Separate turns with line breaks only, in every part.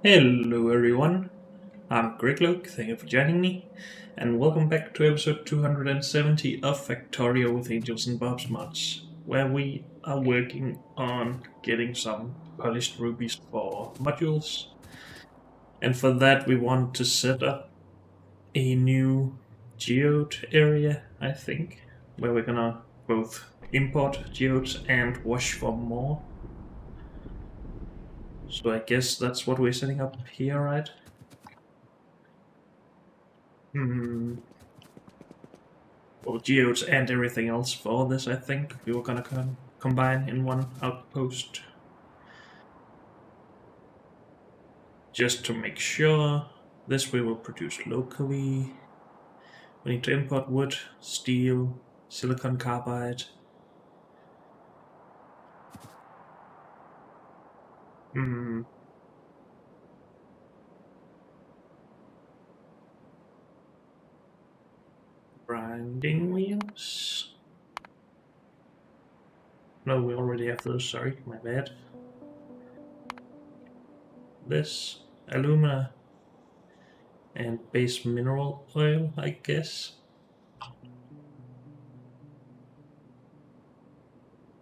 Hello everyone, I'm Greg Luke, thank you for joining me, and welcome back to episode 270 of Factorio with Angels and Bob's Mods, where we are working on getting some polished rubies for modules, and for that we want to set up a new geode area, I think, where we're gonna both import geodes and wash for more. So I guess that's what we're setting up here, right? Well, geodes and everything else for this, I think we were gonna combine in one outpost. Just to make sure, this we will produce locally. We need to import wood, steel, silicon carbide. Hmm. Grinding wheels. No, we already have those, sorry, my bad. This, alumina, and base mineral oil, I guess.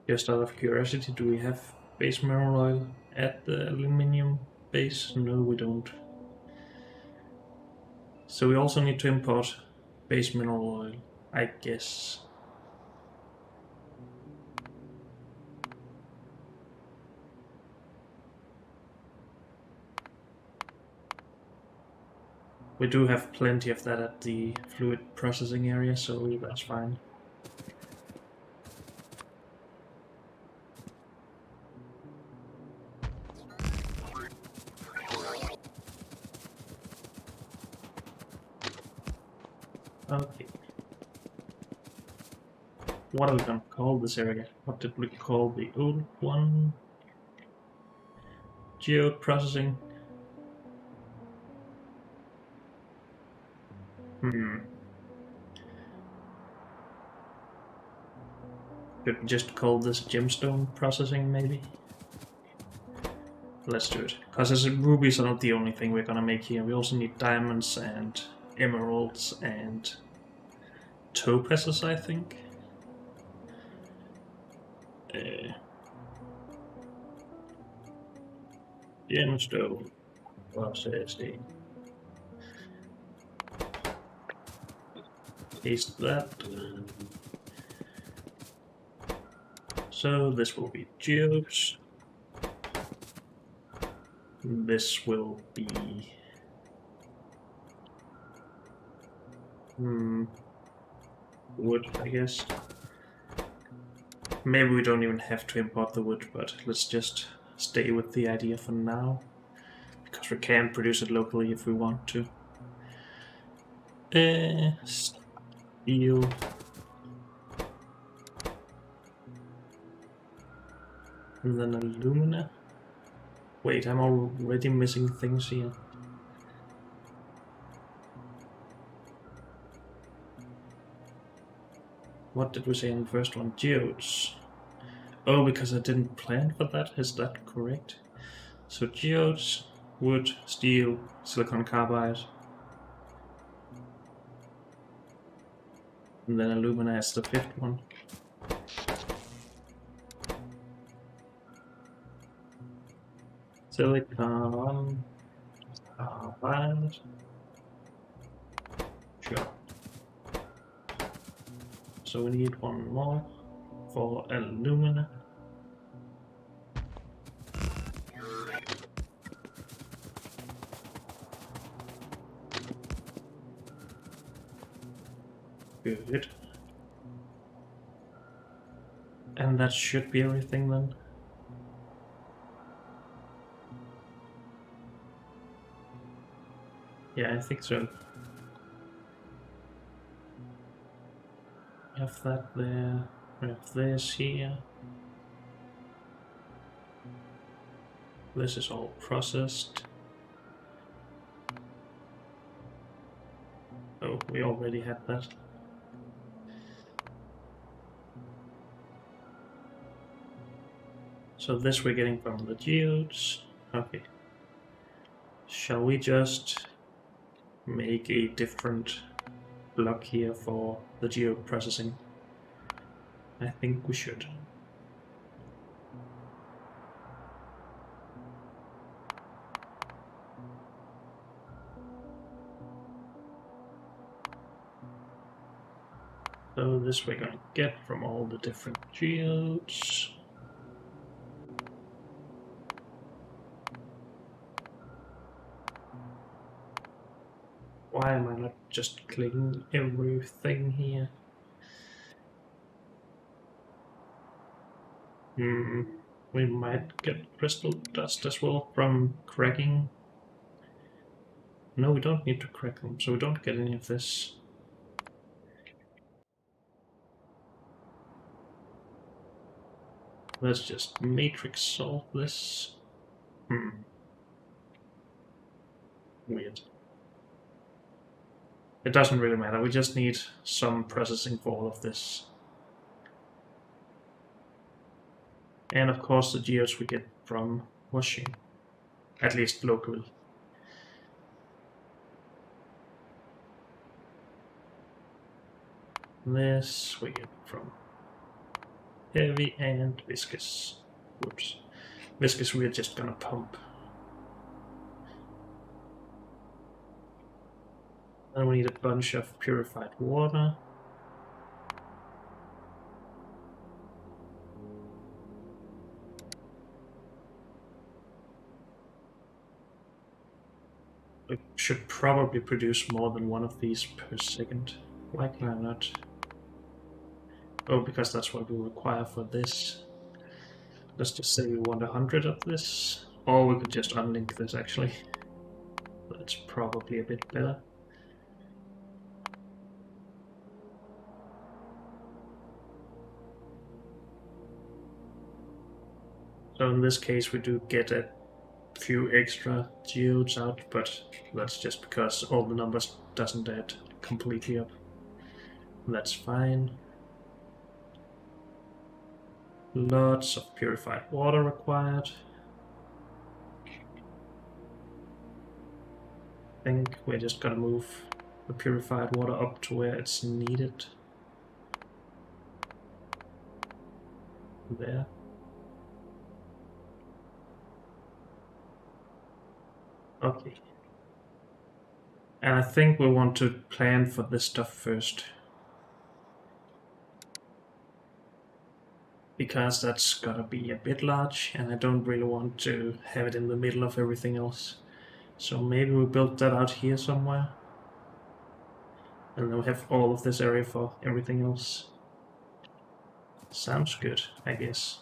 Just out of curiosity, do we have base mineral oil at the aluminium base? No, we don't. So we also need to import base mineral oil, I guess. We do have plenty of that at the fluid processing area, so that's fine. Okay. What are we gonna call this area? What did we call the old one? Geode processing. Could we just call this gemstone processing, maybe? Let's do it. Because rubies are not the only thing we're gonna make here. We also need diamonds and emeralds and topazes, I think. Gemstone processing. Paste that. So this will be geodes. This will be wood, I guess. Maybe we don't even have to import the wood, but let's just stay with the idea for now, because we can produce it locally if we want to. Steel. And then alumina. Wait, I'm already missing things here. What did we say in the first one? Geodes. Oh, because I didn't plan for that? Is that correct? So geodes, wood, steel, silicon carbide. And then alumina is the fifth one. Silicon carbide. Sure. So we need one more for alumina. Good. And that should be everything then. Yeah, I think so. We have that there. We have this here. This is all processed. Oh, we already had that. So this we're getting from the geodes. Okay. Shall we just make a different block here for the geo processing? I think we should. So this we're gonna get from all the different geodes. Why am I not just clicking everything here? We might get crystal dust as well from cracking. No, we don't need to crack them, so we don't get any of this. Let's just matrix solve this. Weird. It doesn't really matter, we just need some processing for all of this. And of course the geodes we get from washing, at least locally. This we get from heavy and viscous. Whoops. Viscous we're just gonna pump. Then we need a bunch of purified water. We should probably produce more than one of these per second. Why can I not? Oh, because that's what we require for this. Let's just say we want 100 of this. Or we could just unlink this actually. That's probably a bit better. So in this case we do get a few extra geodes out, but that's just because all the numbers doesn't add completely up. That's fine. Lots of purified water required. I think we're just gonna move the purified water up to where it's needed. There. Okay. And I think we want to plan for this stuff first. Because that's gonna be a bit large, and I don't really want to have it in the middle of everything else. So maybe we build that out here somewhere. And then we have all of this area for everything else. Sounds good, I guess.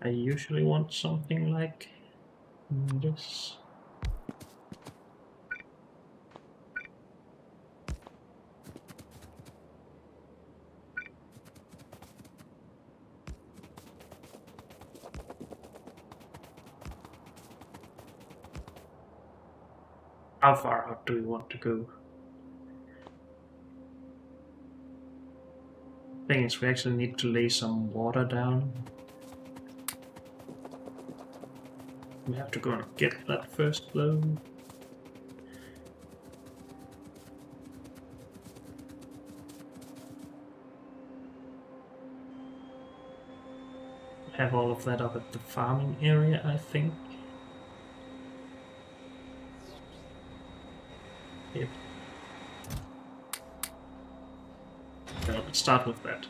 I usually want something like this. How far up do we want to go? Thing is, we actually need to lay some water down. We have to go and get that first though. Have all of that up at the farming area, I think. Yep. So let's start with that.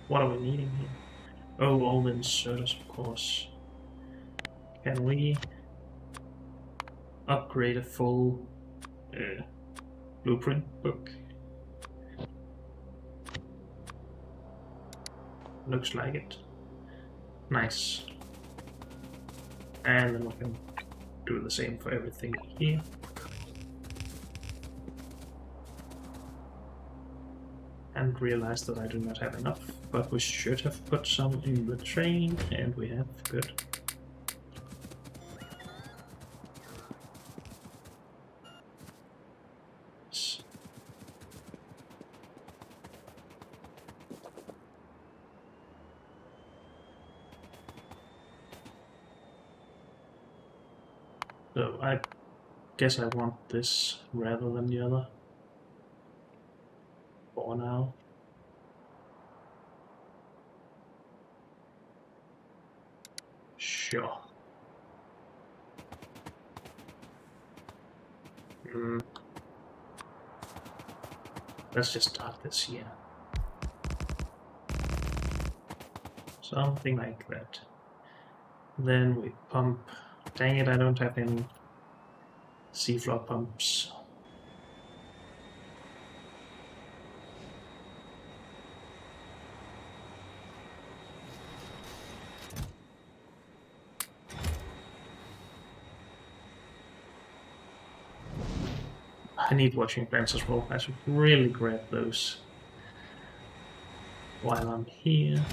What are we needing here? Oh, all the inserters, of course. Can we upgrade a full blueprint book? Looks like it. Nice. And then we can do the same for everything here. And realize that I do not have enough, but we should have put some in the train, and we have. Good. So I guess I want this rather than the other for now. Sure. Let's just start this here. Something like that. Then we pump. Dang it, I don't have any seafloor pumps. I need washing plants as well. I should really grab those while I'm here.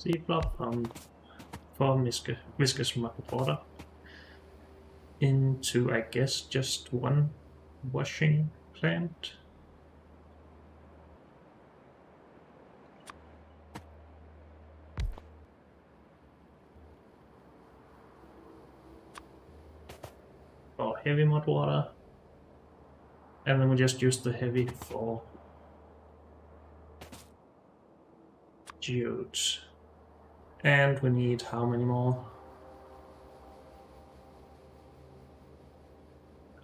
Seafloor pump for viscous water into, I guess, just one washing plant. For heavy mud water. And then we just use the heavy for geodes. And we need how many more?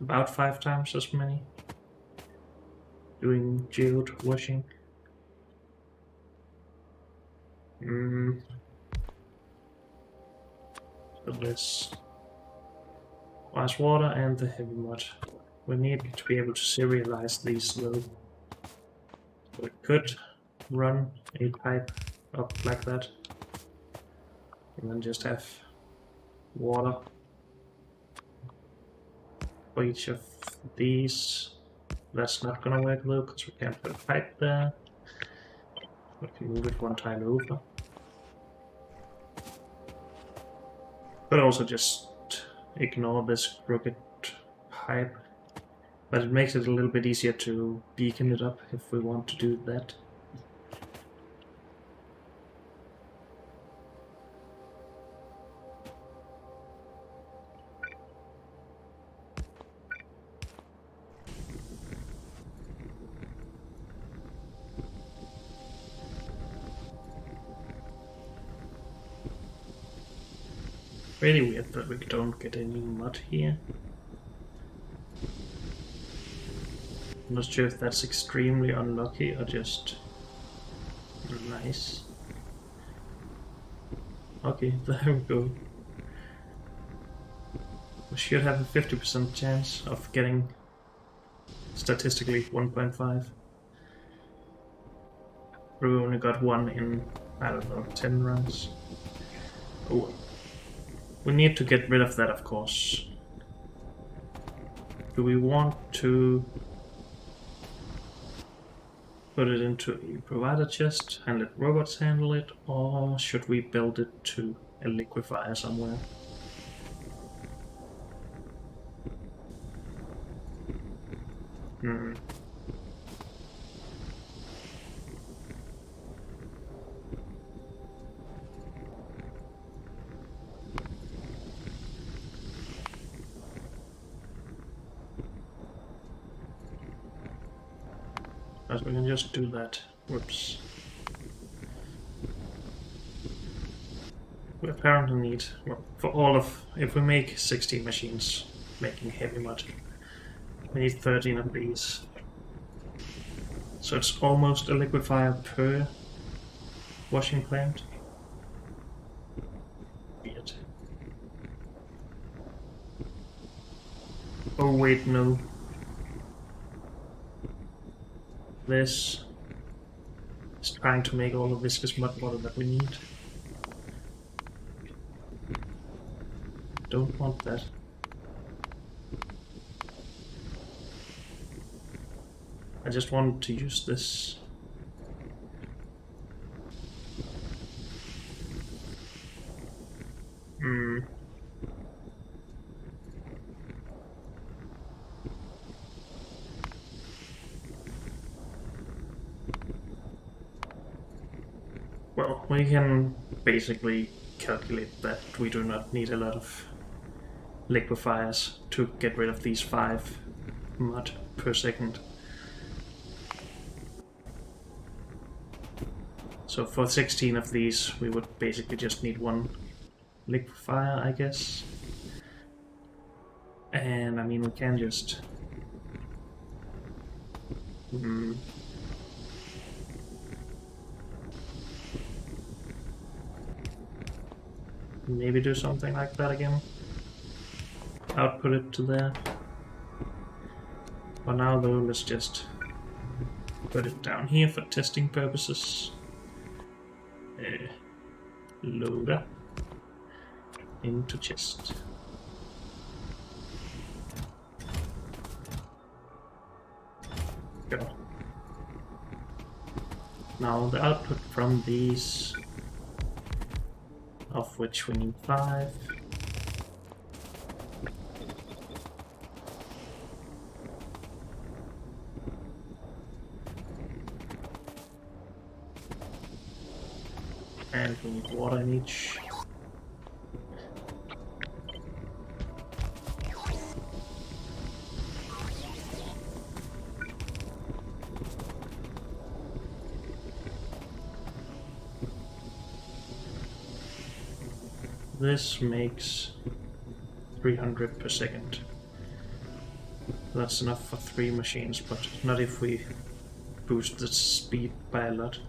About 5 times as many. Doing geode washing. So this ice water and the heavy mud. We need to be able to serialize these though. We could run a pipe up like that. And then just have water for each of these. That's not gonna work though, because we can't put a pipe there. We can move it one tile over. But also just ignore this crooked pipe. But it makes it a little bit easier to beacon it up if we want to do that. Really weird that we don't get any mud here. I'm not sure if that's extremely unlucky or just nice. Okay, there we go. We should have a 50% chance of getting statistically 1.5. We only got one in, I don't know, 10 runs. Oh. We need to get rid of that, of course. Do we want to put it into a provider chest and let robots handle it, or should we build it to a liquefier somewhere? But we can just do that. Whoops. We apparently need, well, for all of, if we make 16 machines making heavy mud, we need 13 of these. So it's almost a liquefier per washing plant. Oh wait, no. This is trying to make all the viscous mud water that we need. Don't want that. I just want to use this. Well, we can basically calculate that we do not need a lot of liquefiers to get rid of these 5 mud per second. So for 16 of these, we would basically just need 1 liquefier, I guess. And I mean, we can just... maybe do something like that again. Output it to there. For now though, let's just put it down here for testing purposes. Loader into chest. Go. Now the output from these, of which we need 5. And we need water in each. This makes 300 per second. That's enough for 3 machines, but not if we boost the speed by a lot.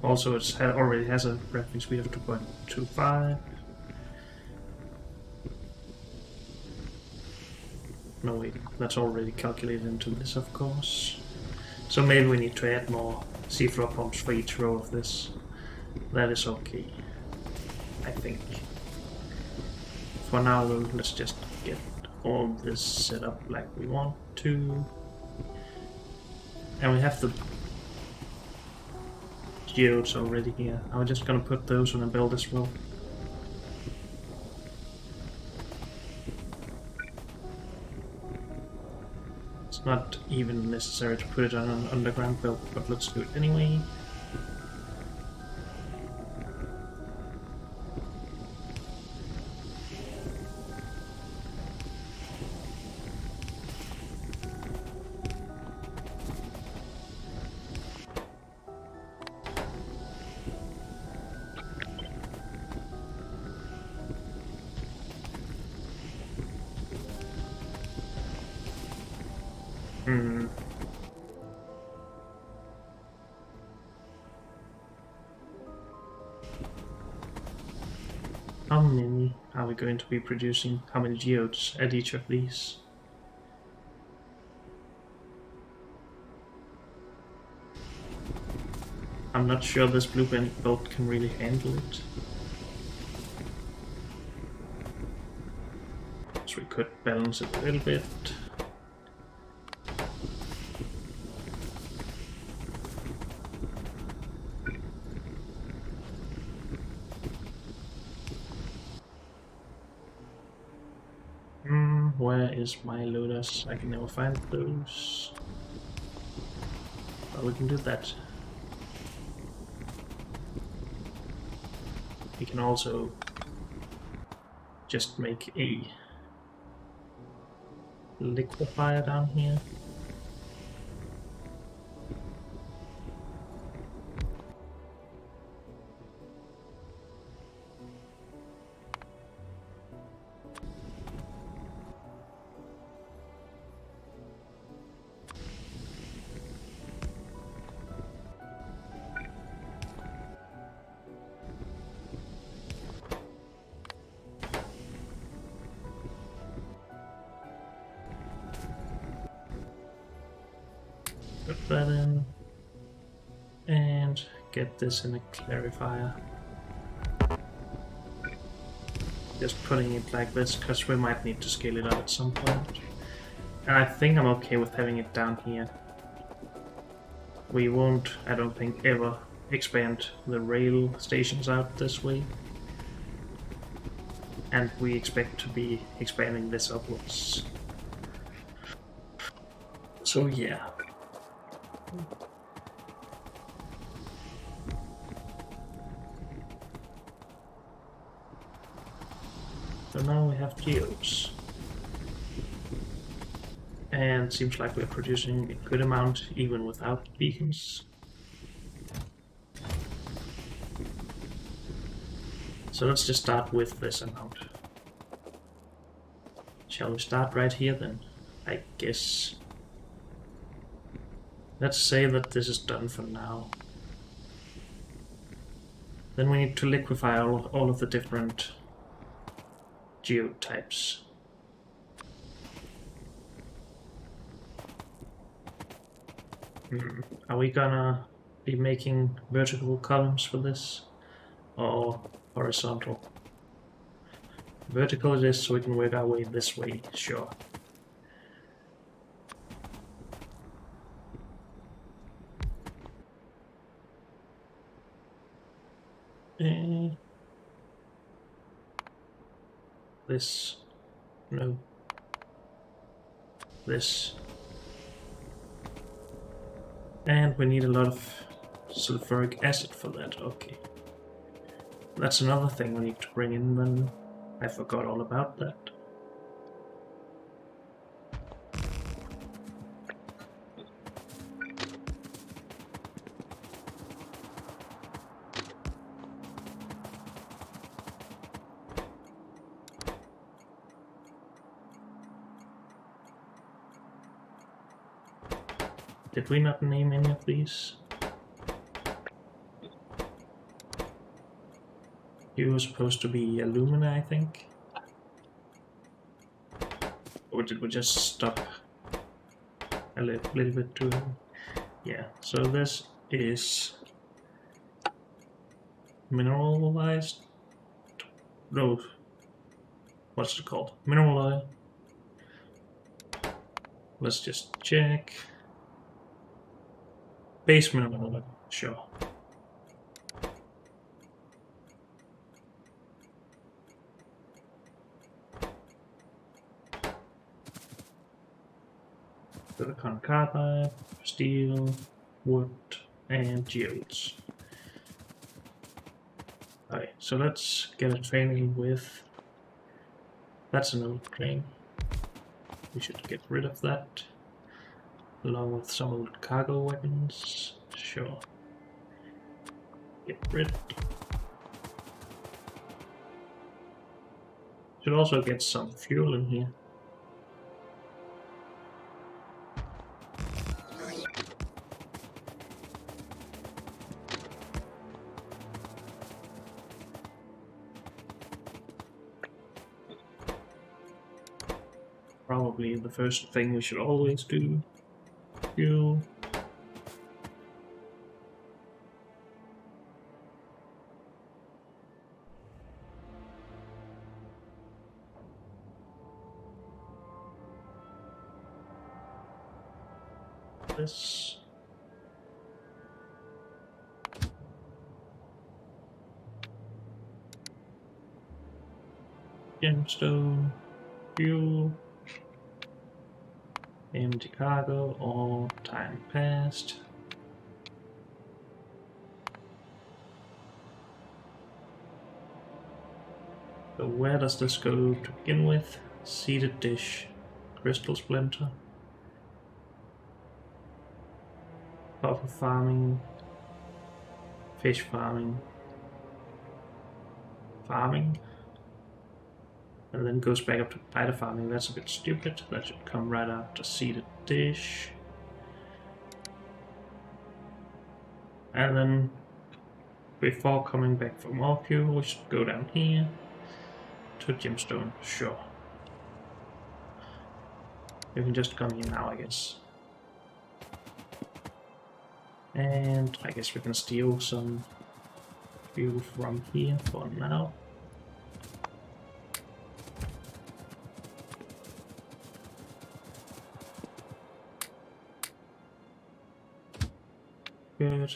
Also, it already has a graphing speed of 2.25. No wait, that's already calculated into this, of course. So maybe we need to add more seafloor pumps for each row of this. That is okay, I think. For now, let's just get all this set up like we want to. And we have the geodes already here. I'm just gonna put those on a build as well. It's not even necessary to put it on an underground build, but let's do it anyway. How many are we going to be producing? How many geodes at each of these? I'm not sure this blue belt can really handle it. So we could balance it a little bit. Where is my loaders? I can never find those. But we can do that. We can also just make a liquefier down here. that in and get this in a clarifier. Just putting it like this because we might need to scale it up at some point. And I think I'm okay with having it down here. We won't, I don't think, ever expand the rail stations out this way. And we expect to be expanding this upwards. So yeah. So now we have geos. And seems like we're producing a good amount even without beacons. So let's just start with this amount. Shall we start right here then? I guess. Let's say that this is done for now. Then we need to liquefy all of the different geotypes. Are we gonna be making vertical columns for this? Or horizontal? Vertical it is, so we can work our way this way, sure. This. No. This. And we need a lot of sulfuric acid for that, okay. That's another thing we need to bring in then. I forgot all about that. Did we not name any of these? You were supposed to be alumina, I think. Or did we just stop a little bit too? Yeah, so this is mineralized. No, what's it called? Mineral oil. Let's just check. Base mineral oil, sure. Silicon carbide, steel, wood, and geodes. Okay, so let's get a training with. That's an old train. We should get rid of that. Along with some old cargo weapons. Sure. Get rid. Should also get some fuel in here. Probably the first thing we should always do. Fuel. This. Gemstone. Fuel. Empty cargo or time passed. So where does this go to begin with? Seeded dish, crystal splinter, buffer farming, fish farming, and then goes back up to spider farming. That's a bit stupid. That should come right after seeded dish. And then before coming back for more fuel, we should go down here to gemstone, sure. You can just come here now, I guess. And I guess we can steal some fuel from here for now. Good.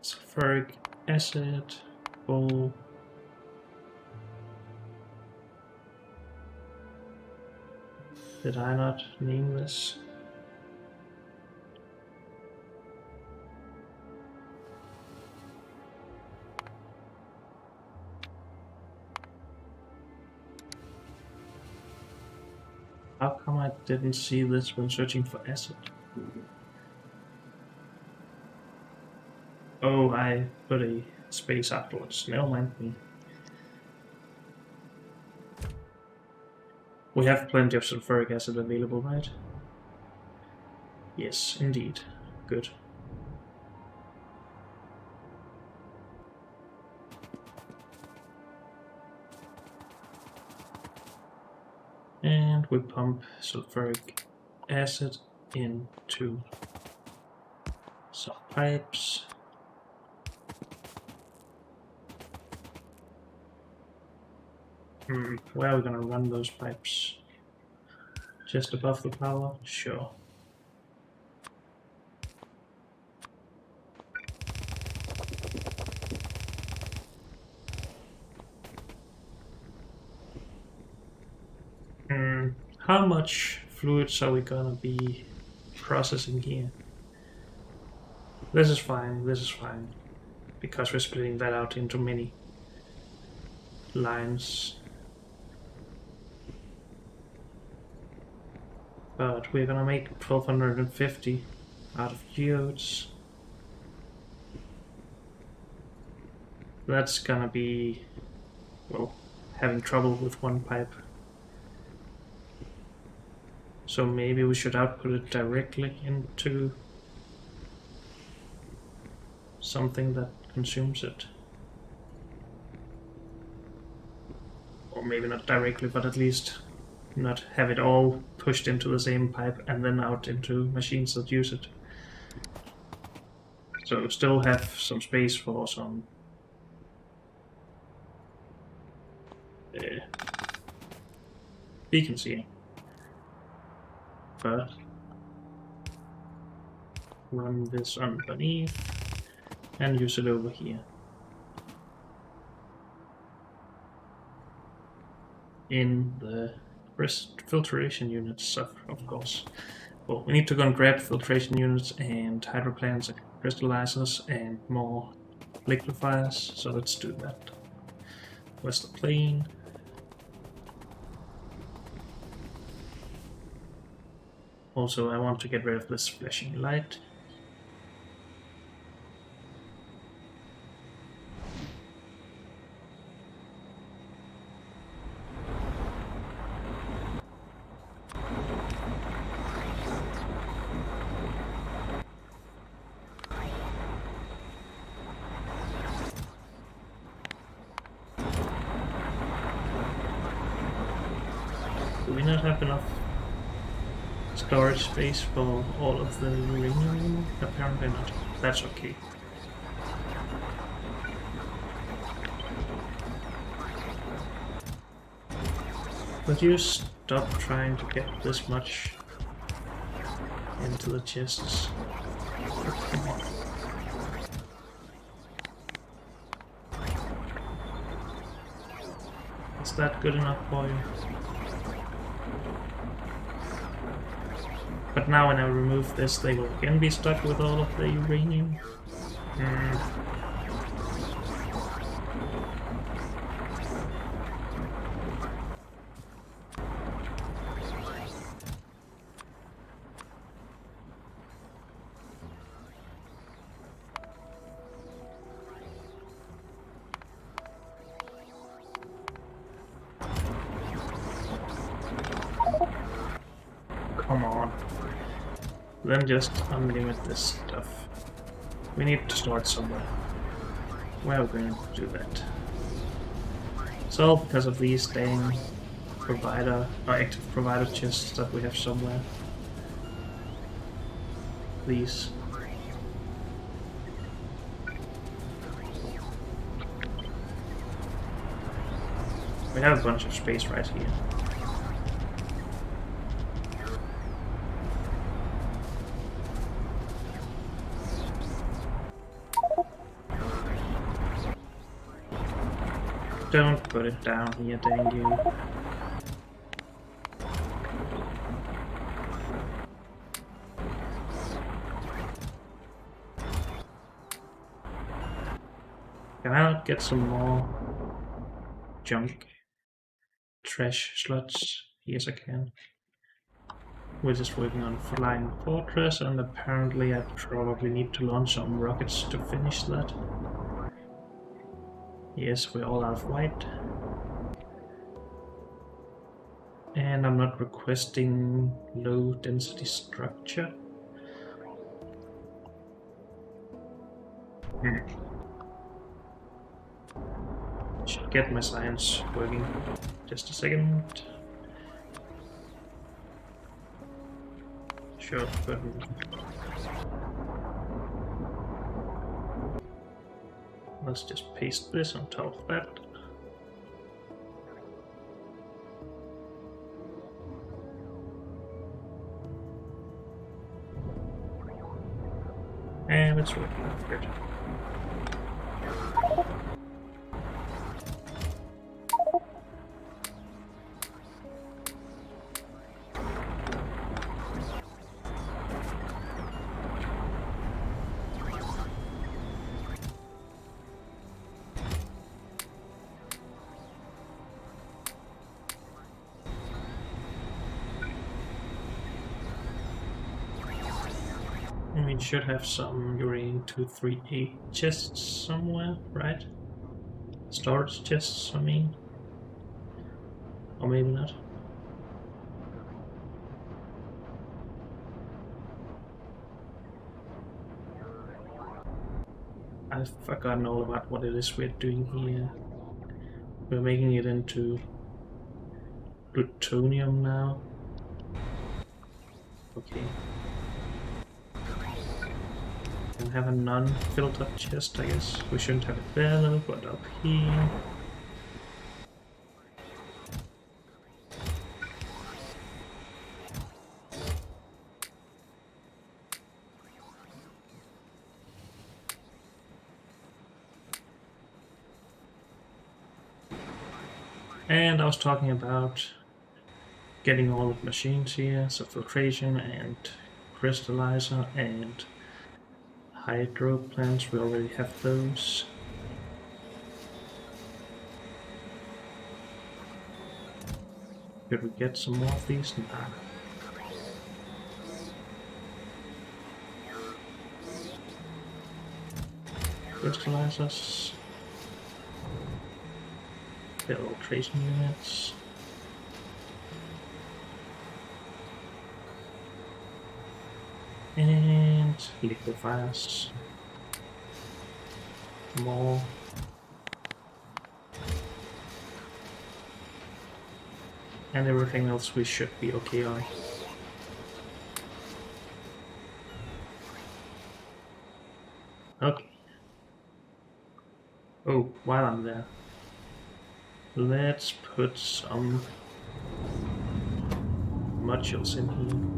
Sulfuric acid, coal. Did I not name this? How come I didn't see this when searching for acid? Oh, I put a space afterwards. Never mind me. We have plenty of sulfuric acid available, right? Yes, indeed. Good. And we pump sulfuric acid into some pipes. Where are we gonna run those pipes? Just above the power? Sure. How much fluids are we gonna be processing here? This is fine, because we're splitting that out into many lines. But we're gonna make 1250 out of geodes. That's gonna be, well, having trouble with one pipe. So maybe we should output it directly into something that consumes it. Or maybe not directly, but at least not have it all pushed into the same pipe and then out into machines that use it. So still have some space for some beacons here. But run this underneath and use it over here. In the filtration units, of course. Well, we need to go and grab filtration units and hydroplants and crystallizers and more liquefiers, so let's do that. Where's the plane? Also, I want to get rid of this flashing light. Do we not have enough storage space for all of the uranium? Apparently not. That's okay. Would you stop trying to get this much into the chests? Come on. Is that good enough for you? But now when I remove this, they will again be stuck with all of the uranium. Come on. Then just unlimit this stuff. We need to start somewhere. Where are we going to do that? It's all because of these dang provider or active provider chests that we have somewhere. please. We have a bunch of space right here. Don't put it down here, dang you. Can I not get some more junk? Trash slots? Yes, I can. We're just working on Flying Fortress, and apparently I probably need to launch some rockets to finish that. Yes, we're all out of white. And I'm not requesting low density structure. Should get my science working. Just a second. Sure, button. Let's just paste this on top of that. And it's working. Good. We should have some uranium-238 chests somewhere, right? Storage chests, I mean. Or maybe not. I've forgotten all about what it is we're doing here. We're making it into plutonium now. Okay. And have a non-filled up chest, I guess. We shouldn't have it there though, but up here. And I was talking about getting all the machines here, so filtration and crystallizer and hydro plants, we already have those. Could we get some more of these? Nah. Crystallizers. Filtration units. And liquefiers. More. And everything else we should be okay on. Okay. Oh, while I'm there, let's put some modules in here.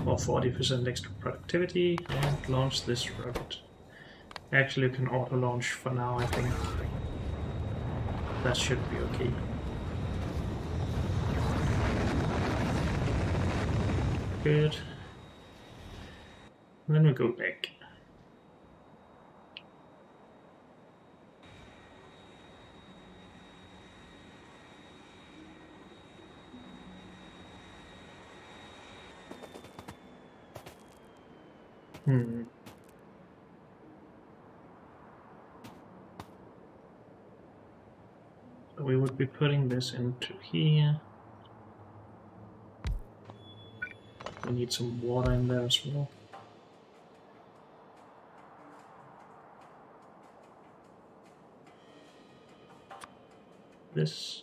For 40% extra productivity, and launch this rocket. Actually, you can auto-launch for now, I think. That should be okay. Good. And then we go back. So we would be putting this into here. We need some water in there as well. This.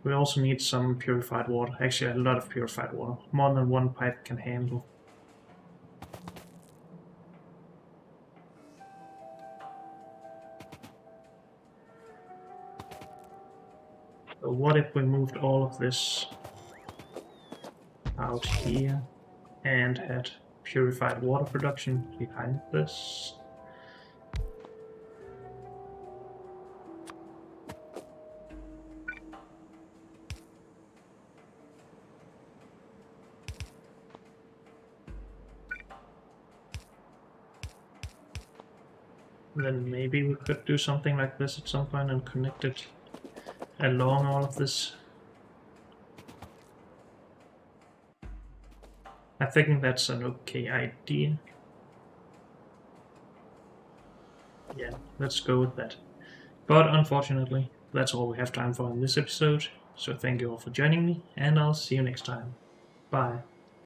We also need some purified water. Actually, a lot of purified water. More than one pipe can handle. So what if we moved all of this out here and had purified water production behind this? Then maybe we could do something like this at some point and connect it along all of this. I think that's an okay idea. Yeah, let's go with that. But unfortunately, that's all we have time for in this episode. So thank you all for joining me, and I'll see you next time. Bye.